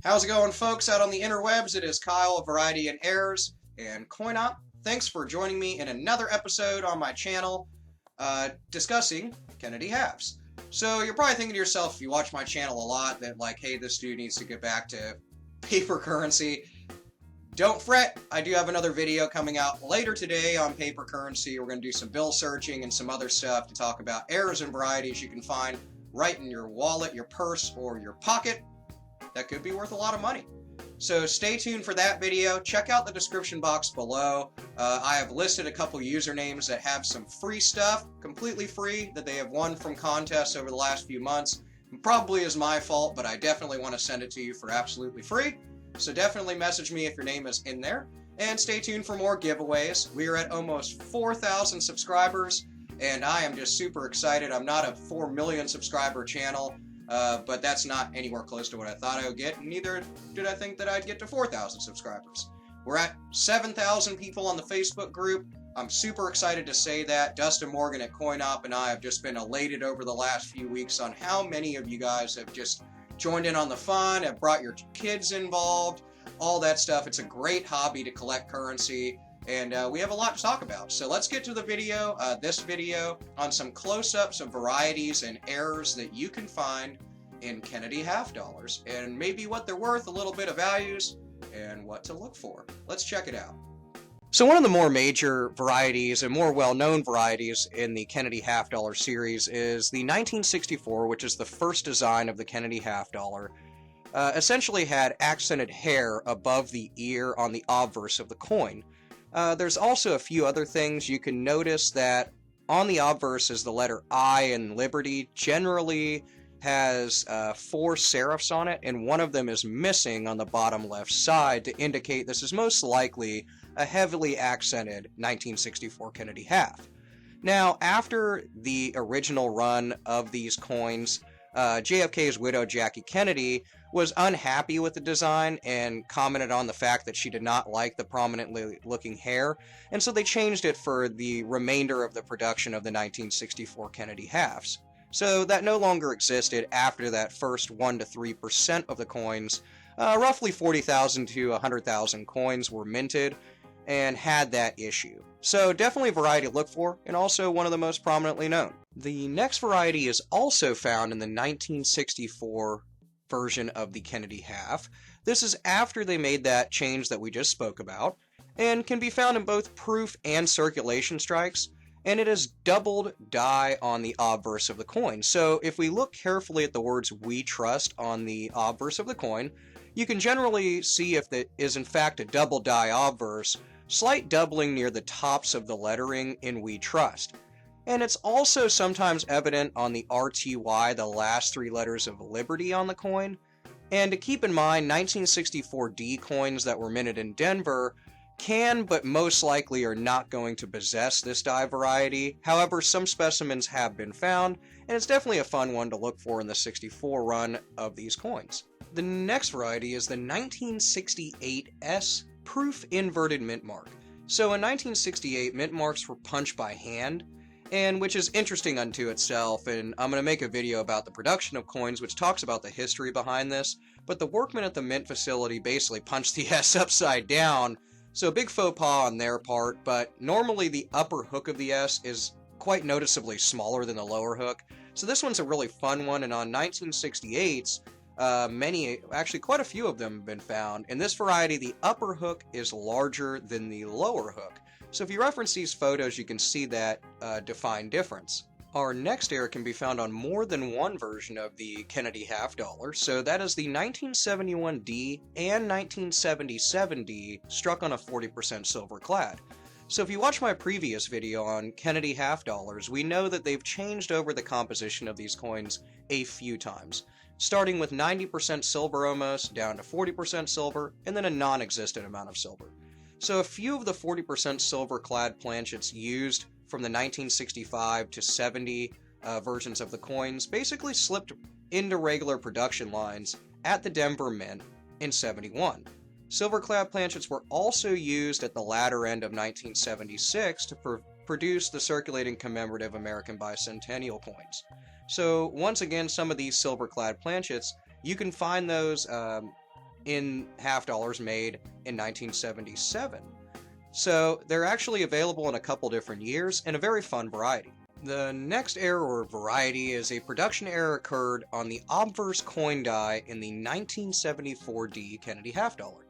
How's it going, folks, out on the interwebs? It is Kyle of Variety and Errors and CoinOp. Thanks for joining me in another episode on my channel discussing Kennedy halves. So you're probably thinking to yourself, if you watch my channel a lot, that like, hey, this dude needs to get back to paper currency. Don't fret, I do have another video coming out later today on paper currency. We're going to do some bill searching and some other stuff to talk about errors and varieties you can find right in your wallet, your purse, or your pocket. That could be worth a lot of money. So stay tuned for that video. Check out the description box below. I have listed a couple usernames that have some free stuff, completely free, that they have won from contests over the last few months. Probably is my fault, but I definitely want to send it to you for absolutely free. So definitely message me if your name is in there. And stay tuned for more giveaways. We are at almost 4,000 subscribers, and I am just super excited. I'm not a 4 million subscriber channel. But that's not anywhere close to what I thought I would get, and neither did I think that I'd get to 4,000 subscribers. We're at 7,000 people on the Facebook group. I'm super excited to say that. Dustin Morgan at CoinOp and I have just been elated over the last few weeks on how many of you guys have just joined in on the fun, have brought your kids involved, all that stuff. It's a great hobby to collect currency. And we have a lot to talk about. So let's get to the video, this video on some close-ups of varieties and errors that you can find in Kennedy half dollars, and maybe what they're worth, a little bit of values, and what to look for. Let's check it out. So one of the more major varieties and more well-known varieties in the Kennedy half dollar series is the 1964, which is the first design of the Kennedy half dollar. Essentially had accented hair above the ear on the obverse of the coin. There's also a few other things. You can notice that on the obverse is the letter I in Liberty, generally has 4 serifs on it, and one of them is missing on the bottom left side to indicate this is most likely a heavily accented 1964 Kennedy half. Now, after the original run of these coins, JFK's widow, Jackie Kennedy, was unhappy with the design and commented on the fact that she did not like the prominently looking hair, and so they changed it for the remainder of the production of the 1964 Kennedy halves. So that no longer existed after that first 1 to 3% of the coins. Roughly 40,000 to 100,000 coins were minted and had that issue. So definitely a variety to look for, and also one of the most prominently known. The next variety is also found in the 1964 version of the Kennedy half. This is after they made that change that we just spoke about, and can be found in both proof and circulation strikes, and it is doubled die on the obverse of the coin. So if we look carefully at the words "We Trust" on the obverse of the coin, you can generally see if it is in fact a double die obverse, slight doubling near the tops of the lettering in "We Trust." And it's also sometimes evident on the RTY, the last 3 letters of Liberty on the coin. And to keep in mind, 1964 D coins that were minted in Denver can, but most likely are not going to possess this die variety. However, some specimens have been found, and it's definitely a fun one to look for in the 64 run of these coins. The next variety is the 1968S proof inverted mint mark. So in 1968, mint marks were punched by hand, and which is interesting unto itself, and I'm going to make a video about the production of coins which talks about the history behind this, but the workmen at the mint facility basically punched the S upside down, so a big faux pas on their part, but normally the upper hook of the S is quite noticeably smaller than the lower hook, so this one's a really fun one, and on 1968s, actually quite a few of them have been found. In this variety, the upper hook is larger than the lower hook. So if you reference these photos, you can see that defined difference. Our next error can be found on more than one version of the Kennedy half dollar, so that is the 1971D and 1977D struck on a 40% silver clad. So if you watch my previous video on Kennedy half dollars, we know that they've changed over the composition of these coins a few times, starting with 90% silver almost, down to 40% silver, and then a non-existent amount of silver. So a few of the 40% silver-clad planchets used from the 1965 to 70 versions of the coins basically slipped into regular production lines at the Denver Mint in 71. Silver-clad planchets were also used at the latter end of 1976 to produce the circulating commemorative American bicentennial coins. So once again, some of these silver-clad planchets, you can find those in half dollars made in 1977. So they're actually available in a couple different years and a very fun variety. The next error or variety is a production error occurred on the obverse coin die in the 1974 D Kennedy half dollar.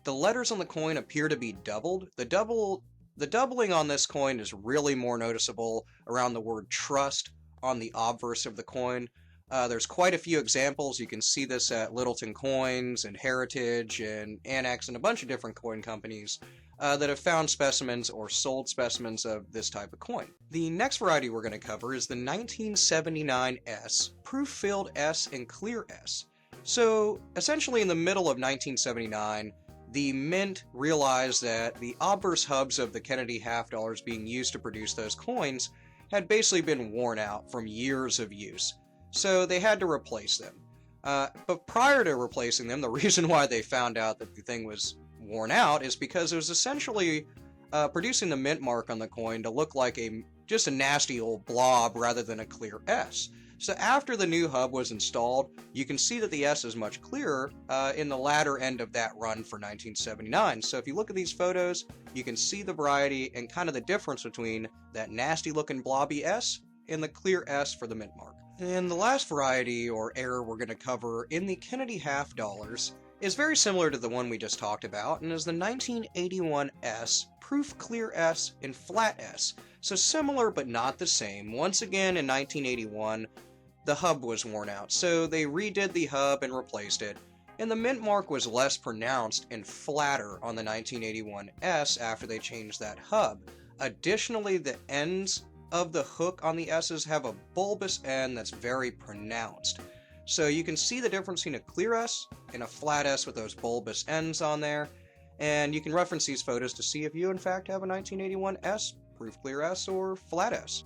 The letters on the coin appear to be doubled. The doubling on this coin is really more noticeable around the word trust on the obverse of the coin. There's quite a few examples. You can see this at Littleton Coins and Heritage and Annex and a bunch of different coin companies that have found specimens or sold specimens of this type of coin. The next variety we're going to cover is the 1979 S, proof-filled S and clear S. So essentially in the middle of 1979, the Mint realized that the obverse hubs of the Kennedy half dollars being used to produce those coins had basically been worn out from years of use. So they had to replace them. But prior to replacing them, the reason why they found out that the thing was worn out is because it was essentially producing the mint mark on the coin to look like just a nasty old blob rather than a clear S. So after the new hub was installed, you can see that the S is much clearer in the latter end of that run for 1979. So if you look at these photos, you can see the variety and kind of the difference between that nasty looking blobby S and the clear S for the mint mark. And the last variety or error we're going to cover in the Kennedy half dollars is very similar to the one we just talked about and is the 1981 S, proof clear S, and flat S. So similar but not the same. Once again in 1981, the hub was worn out, so they redid the hub and replaced it, and the mint mark was less pronounced and flatter on the 1981 S after they changed that hub. Additionally, the ends of the hook on the S's have a bulbous end that's very pronounced. So you can see the difference between a clear S and a flat S with those bulbous ends on there, and you can reference these photos to see if you in fact have a 1981 S, proof clear S, or flat S.